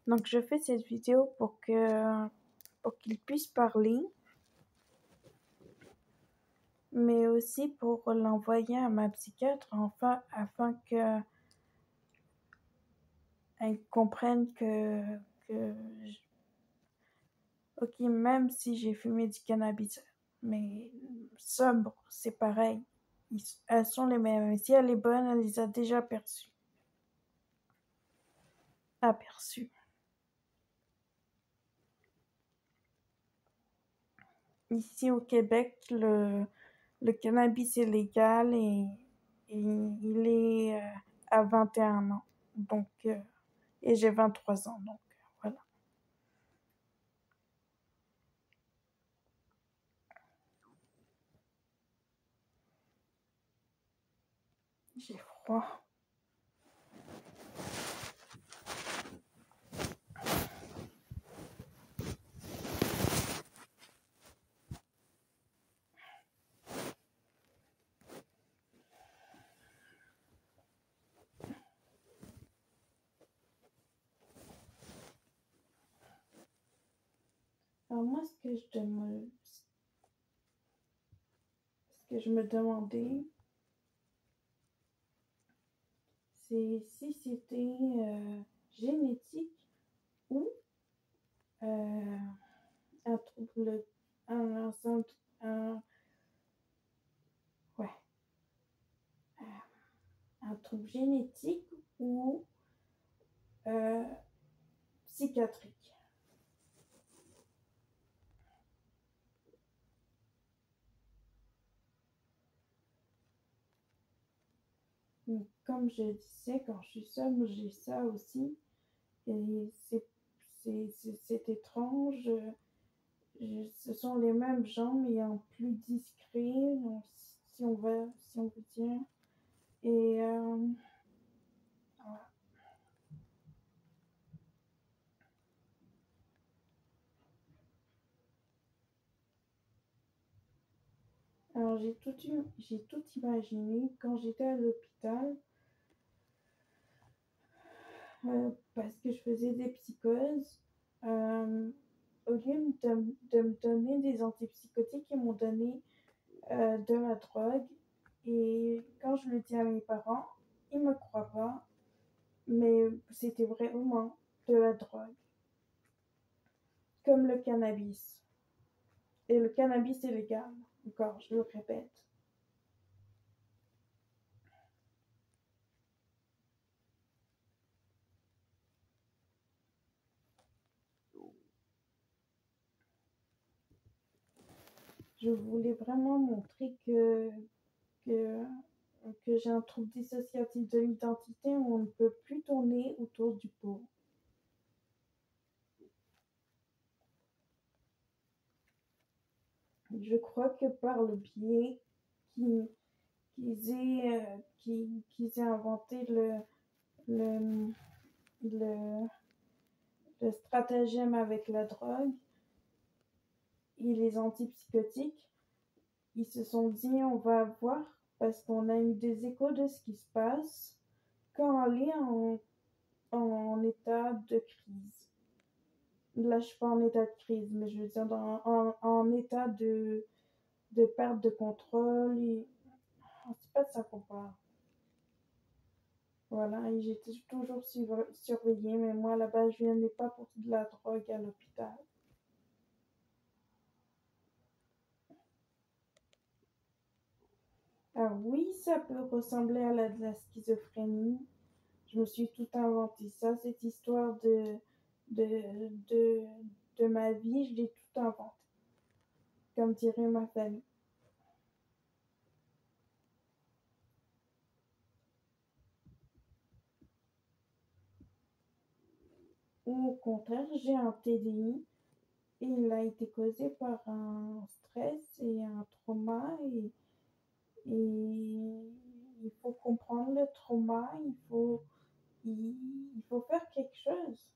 Donc, je fais cette vidéo pour qu'il puisse parler, mais aussi pour l'envoyer à ma psychiatre, enfin, afin qu'elle comprenne que ok, même si j'ai fumé du cannabis, mais sobre, c'est pareil. Elles sont les mêmes. Et si elle est bonne, elle les a déjà aperçues. Ici au Québec, le cannabis est légal et il est à 21 ans. Donc, et j'ai 23 ans, donc voilà. J'ai froid. Alors moi, ce que je me demandais, c'est si c'était génétique ou euh, un trouble, un, ouais, un trouble génétique ou euh, psychiatrique. Donc, comme je disais, quand je suis seule, j'ai ça aussi. Et c'est étrange. Ce sont les mêmes gens, mais en plus discret, si on veut dire. Et voilà. Alors j'ai tout imaginé quand j'étais à l'hôpital, parce que je faisais des psychoses. Au lieu de me donner des antipsychotiques, ils m'ont donné de la drogue. Et quand je le dis à mes parents, ils me croient pas, mais c'était vraiment de la drogue, comme le cannabis. Et le cannabis est légal, encore, je le répète. Je voulais vraiment montrer que, que j'ai un trouble dissociatif de l'identité où on ne peut plus tourner autour du pot. Je crois que par le biais qu'ils qu'ils aient inventé le, le, le stratagème avec la drogue et les antipsychotiques, ils se sont dit on va voir parce qu'on a eu des échos de ce qui se passe quand on est en état de crise. Là, je suis pas en état de crise, mais je veux dire en état de perte de contrôle. Et c'est pas de ça qu'on parle. Voilà, et j'étais toujours surveillée, mais moi, là-bas, je venais pas pour de la drogue à l'hôpital. Ah oui, ça peut ressembler à de la schizophrénie. Je me suis tout inventé ça, cette histoire de, de, de ma vie, je l'ai tout inventé, comme dirait ma famille. Ou au contraire, j'ai un TDI et il a été causé par un stress et un trauma et il faut comprendre le trauma, il faut faire quelque chose.